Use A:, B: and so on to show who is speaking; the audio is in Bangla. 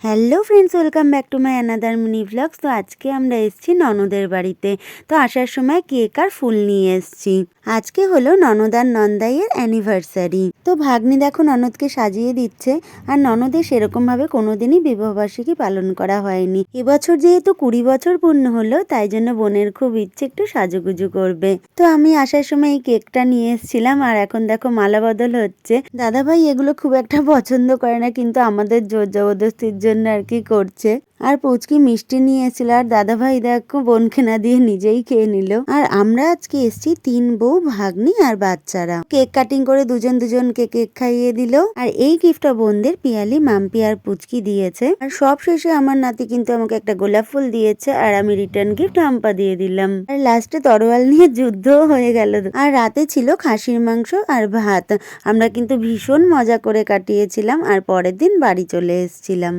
A: Hello friends, welcome back to my another mini vlogs. তো আজকে আমরা এসেছি ননদের বাড়িতে। তো আসার সময় কেক আর ফুল নিয়ে এসেছি। আজকে হলো ননদ আর নন্দাইয়ের অ্যানিভার্সারি। তো ভাগ্নি দেখো ননদকে সাজিয়ে দিচ্ছে। আর ননদের সেরকমভাবে কোনোদিনই বিবাহবার্ষিকী পালন করা হয়নি। এবছর যেহেতু 20 বছর পূর্ণ হলো, তাই জন্য বোনের খুব ইচ্ছে একটু সাজুগুজু করবে। তো আমি আসার সময় এই কেকটা নিয়ে এসেছিলাম। আর এখন দেখো মালা বদল হচ্ছে। দাদাভাই এগুলো খুব একটা পছন্দ করে না, কিন্তু আমাদের জোর জবরদস্তির জন্য আর কি করছে। আর পুচকি মিষ্টি নিয়ে এসেছিল, আর দাদাভাই দেখো বোনকে না দিয়ে নিজেই খেয়ে নিল। আর আমরা আজকে এসেছি 3 বউ, ভাগ্নি আর বাচ্চারা। কেক কাটিং করে দুজনকে কেক খাইয়ে দিল। আর এই গিফটটা বোনদের পিয়ালি, মাম্পি আর পুচকি দিয়েছে। আর সব শেষে আমার নাতি কিন্তু আমাকে একটা গোলাপ ফুল দিয়েছে, আর আমি রিটার্ন গিফট হাম্পা দিয়ে দিলাম। আর লাস্টে তরোয়াল নিয়ে যুদ্ধও হয়ে গেল। আর রাতে ছিল খাসির মাংস আর ভাত। আমরা কিন্তু ভীষণ মজা করে কাটিয়েছিলাম, আর পরের দিন বাড়ি চলে এসেছিলাম।